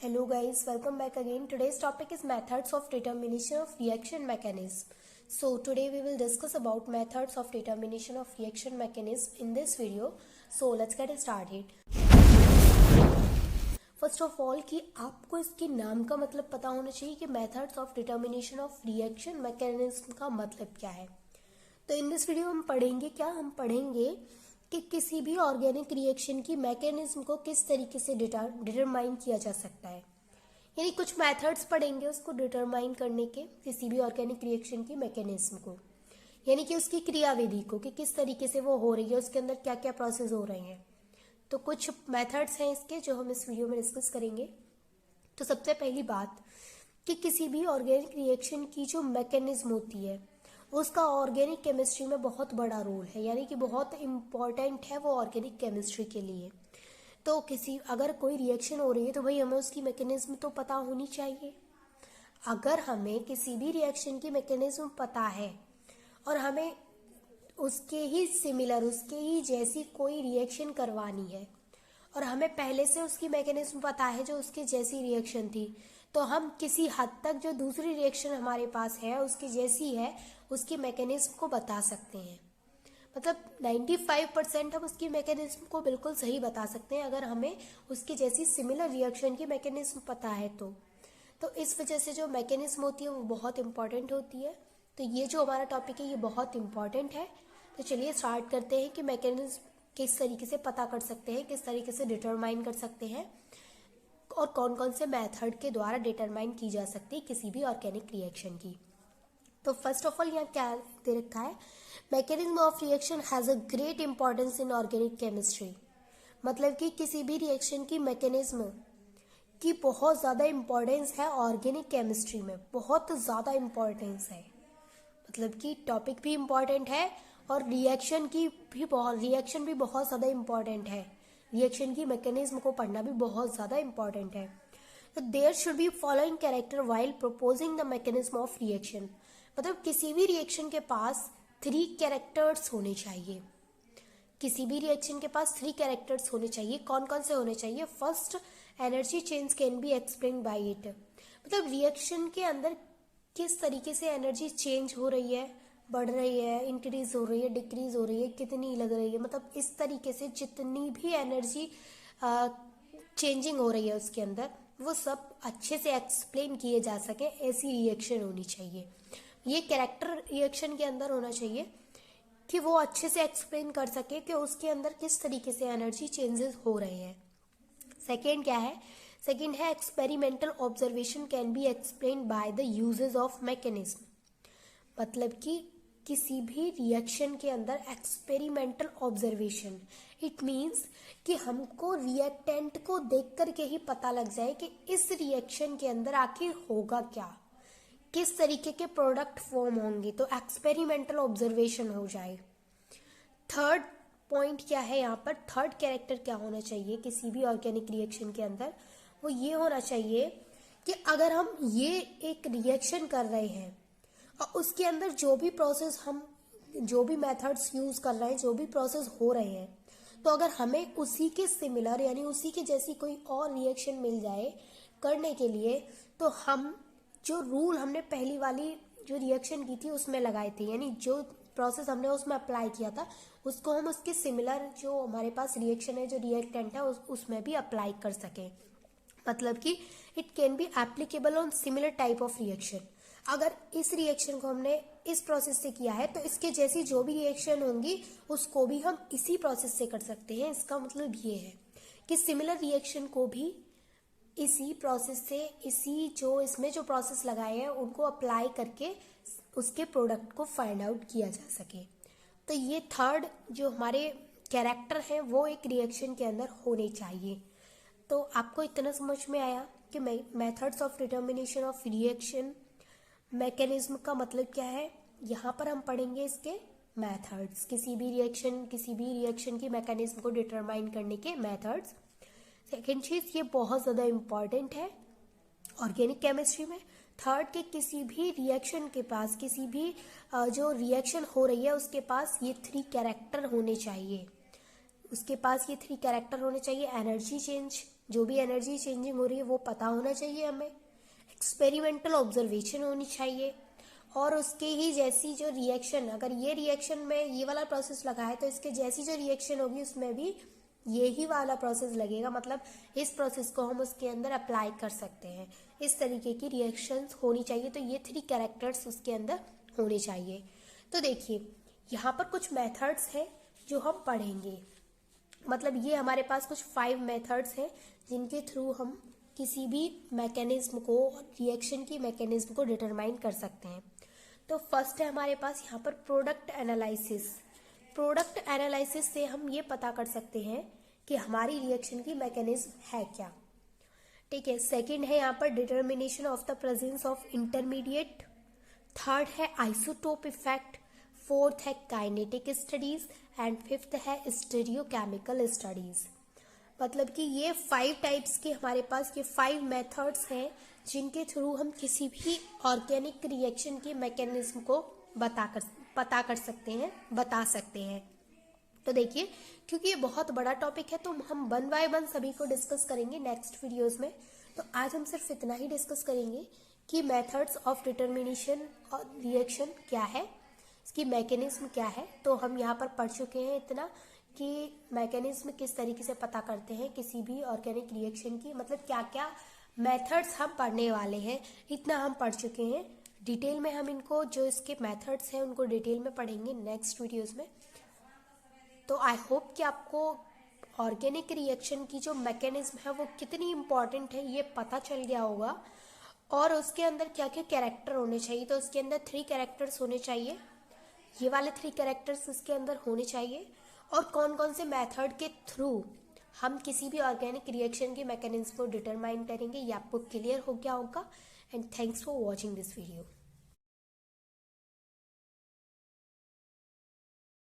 Hello guys, welcome back again. Today's topic is methods of determination of reaction mechanism. So today we will discuss about methods of determination of reaction mechanism in this video. So let's get started. First of all कि आपको इसके नाम का मतलब पता होना चाहिए कि methods of determination of reaction mechanism का मतलब क्या है। तो इन दिस वीडियो हम पढ़ेंगे कि किसी भी ऑर्गेनिक रिएक्शन की मैकेनिज्म को किस तरीके से डिटरमाइन किया जा सकता है। यानी कुछ मेथड्स पढ़ेंगे उसको डिटरमाइन करने के, किसी भी ऑर्गेनिक रिएक्शन की मैकेनिज्म को, यानी कि उसकी क्रियाविधि को कि किस तरीके से वो हो रही है, उसके अंदर क्या क्या प्रोसेस हो रहे हैं। तो कुछ मेथड्स हैं इसके जो हम इस वीडियो में डिस्कस करेंगे। तो सबसे पहली बात कि किसी भी ऑर्गेनिक रिएक्शन की जो मैकेनिज्म होती है उसका ऑर्गेनिक केमिस्ट्री में बहुत बड़ा रोल है, यानी कि बहुत इम्पॉर्टेंट है वो ऑर्गेनिक केमिस्ट्री के लिए। तो अगर कोई रिएक्शन हो रही है तो भाई हमें उसकी मैकेनिज्म तो पता होनी चाहिए। अगर हमें किसी भी रिएक्शन की मैकेनिज्म पता है और हमें उसके ही सिमिलर, उसके ही जैसी कोई रिएक्शन करवानी है और हमें पहले से उसकी मैकेनिज्म पता है जो उसकी जैसी रिएक्शन थी, तो हम किसी हद तक जो दूसरी रिएक्शन हमारे पास है उसकी जैसी है उसकी मैकेनिज्म को बता सकते हैं। मतलब 95% हम उसकी मैकेनिज्म को बिल्कुल सही बता सकते हैं अगर हमें उसकी जैसी सिमिलर रिएक्शन की मैकेनिज्म पता है तो इस वजह से जो मैकेनिज्म होती है वो बहुत इंपॉर्टेंट होती है। तो ये जो हमारा टॉपिक है ये बहुत इंपॉर्टेंट है। तो चलिए स्टार्ट करते हैं कि मैकेनिज्म किस तरीके से पता कर सकते हैं, किस तरीके से डिटरमाइन कर सकते हैं और कौन कौन से मेथड के द्वारा डिटरमाइन की जा सकती है किसी भी ऑर्गेनिक रिएक्शन की। तो फर्स्ट ऑफ ऑल यहाँ क्या दे रखा है, mechanism of reaction has a great importance in organic chemistry. मतलब कि किसी भी रिएक्शन की मैकेनिज्म की बहुत ज़्यादा इम्पोर्टेंस है ऑर्गेनिक केमिस्ट्री में, बहुत ज़्यादा इम्पोर्टेंस है। मतलब कि टॉपिक भी इम्पॉर्टेंट है और रिएक्शन भी बहुत ज़्यादा इम्पॉर्टेंट है। रिएक्शन की मैकेनिज्म को पढ़ना भी बहुत ज़्यादा इम्पॉर्टेंट है। तो there should be following character while proposing the mechanism of reaction. मतलब किसी भी रिएक्शन के पास 3 कैरेक्टर्स होने चाहिए। किसी भी रिएक्शन के पास 3 कैरेक्टर्स होने चाहिए। कौन कौन से होने चाहिए? First, energy change can be explain by it. मतलब रिएक्शन के अंदर किस तरीके से एनर्जी चेंज हो रही है, बढ़ रही है, इंक्रीज हो रही है, डिक्रीज हो रही है, कितनी लग रही है, मतलब इस तरीके से जितनी भी एनर्जी चेंजिंग हो रही है उसके अंदर वो सब अच्छे से एक्सप्लेन किए जा सके, ऐसी रिएक्शन होनी चाहिए। ये कैरेक्टर रिएक्शन के अंदर होना चाहिए कि वो अच्छे से एक्सप्लेन कर सके कि उसके अंदर किस तरीके से एनर्जी चेंजेस हो रहे हैं। सेकेंड क्या है? सेकेंड है experimental observation can be explain by the uses of mechanism. मतलब कि किसी भी रिएक्शन के अंदर एक्सपेरिमेंटल ऑब्जर्वेशन, इट मीन्स कि हमको रिएक्टेंट को देख करके ही पता लग जाए कि इस रिएक्शन के अंदर आखिर होगा क्या, किस तरीके के प्रोडक्ट फॉर्म होंगे, तो एक्सपेरिमेंटल ऑब्जर्वेशन हो जाए। थर्ड पॉइंट क्या है यहाँ पर, थर्ड कैरेक्टर क्या होना चाहिए किसी भी ऑर्गेनिक रिएक्शन के अंदर? वो ये होना चाहिए कि अगर हम ये एक रिएक्शन कर रहे हैं और उसके अंदर जो भी मेथड्स यूज कर रहे हैं, जो भी प्रोसेस हो रहे हैं, तो अगर हमें उसी के सिमिलर यानी उसी के जैसी कोई और रिएक्शन मिल जाए करने के लिए, तो हम जो रूल हमने पहली वाली जो रिएक्शन की थी उसमें लगाए थे, यानी जो प्रोसेस हमने उसमें अप्लाई किया था उसको हम उसके सिमिलर जो हमारे पास रिएक्शन है, जो रिएक्टेंट है उसमें भी अप्लाई कर सकें। मतलब कि it can be applicable on similar type of reaction. अगर इस रिएक्शन को हमने इस प्रोसेस से किया है तो इसके जैसी जो भी रिएक्शन होंगी उसको भी हम इसी प्रोसेस से कर सकते हैं। इसका मतलब ये है कि सिमिलर रिएक्शन को भी इसी प्रोसेस से, इसी जो इसमें जो प्रोसेस लगाए हैं उनको अप्लाई करके उसके प्रोडक्ट को फाइंड आउट किया जा सके। तो ये थर्ड जो हमारे कैरेक्टर हैं वो एक रिएक्शन के अंदर होने चाहिए। तो आपको इतना समझ में आया कि methods of determination of reaction mechanism का मतलब क्या है। यहाँ पर हम पढ़ेंगे इसके मेथड्स, किसी भी रिएक्शन की मैकेनिज्म को डिटरमाइन करने के मेथड्स। सेकेंड चीज़, ये बहुत ज़्यादा इम्पॉर्टेंट है ऑर्गेनिक केमिस्ट्री में। थर्ड, कि किसी भी रिएक्शन के पास, किसी भी जो रिएक्शन हो रही है उसके पास ये 3 कैरेक्टर होने चाहिए। उसके पास ये 3 कैरेक्टर होने चाहिए, एनर्जी चेंज जो भी एनर्जी चेंजिंग हो रही है वो पता होना चाहिए हमें, एक्सपेरिमेंटल ऑब्जर्वेशन होनी चाहिए, और उसके ही जैसी जो रिएक्शन, अगर ये रिएक्शन में ये वाला प्रोसेस लगा है तो इसके जैसी जो रिएक्शन होगी उसमें भी यही वाला प्रोसेस लगेगा, मतलब इस प्रोसेस को हम उसके अंदर अप्लाई कर सकते हैं। इस तरीके की रिएक्शंस होनी चाहिए, तो ये 3 कैरेक्टर्स उसके अंदर होने चाहिए। तो देखिए यहाँ पर कुछ मेथड्स हैं जो हम पढ़ेंगे, मतलब ये हमारे पास कुछ 5 मेथड्स हैं जिनके थ्रू हम किसी भी मैकेनिज्म को, रिएक्शन की मैकेनिज्म को डिटरमाइन कर सकते हैं। तो फर्स्ट है हमारे पास यहाँ पर प्रोडक्ट एनालिसिस। प्रोडक्ट एनालिसिस से हम ये पता कर सकते हैं कि हमारी रिएक्शन की मैकेनिज्म है क्या। ठीक है, सेकंड है यहाँ पर determination of the presence of intermediate. Third है आइसोटोप इफेक्ट। फोर्थ है काइनेटिक स्टडीज एंड फिफ्थ है स्टीरियोकेमिकल स्टडीज। मतलब कि ये 5 टाइप्स के हमारे पास ये 5 मेथड्स हैं जिनके थ्रू हम किसी भी ऑर्गेनिक रिएक्शन की मैकेनिज्म को पता कर सकते हैं, बता सकते हैं। तो देखिए क्योंकि ये बहुत बड़ा टॉपिक है तो हम 1 बाय 1 सभी को डिस्कस करेंगे नेक्स्ट वीडियोस में। तो आज हम सिर्फ इतना ही डिस्कस करेंगे कि मेथड्स ऑफ डिटर्मिनेशन और रिएक्शन क्या है, इसकी मैकेनिज्म क्या है। तो हम यहाँ पर पढ़ चुके हैं इतना कि मैकेनिज्म किस तरीके से पता करते हैं किसी भी ऑर्गेनिक रिएक्शन की, मतलब क्या क्या मेथड्स हम पढ़ने वाले हैं, इतना हम पढ़ चुके हैं। डिटेल में हम इनको जो इसके मेथड्स हैं उनको डिटेल में पढ़ेंगे नेक्स्ट वीडियोस में। तो आई होप कि आपको ऑर्गेनिक रिएक्शन की जो मैकेनिज्म है वो कितनी इम्पॉर्टेंट है ये पता चल गया होगा, और उसके अंदर क्या क्या कैरेक्टर होने चाहिए। तो उसके अंदर 3 कैरेक्टर्स होने चाहिए, ये वाले 3 कैरेक्टर्स इसके अंदर होने चाहिए, और कौन कौन से मेथड के थ्रू हम किसी भी ऑर्गेनिक रिएक्शन की मैकेनिज्म को डिटरमाइन करेंगे, ये आपको क्लियर हो गया होगा। And thanks for watching this video.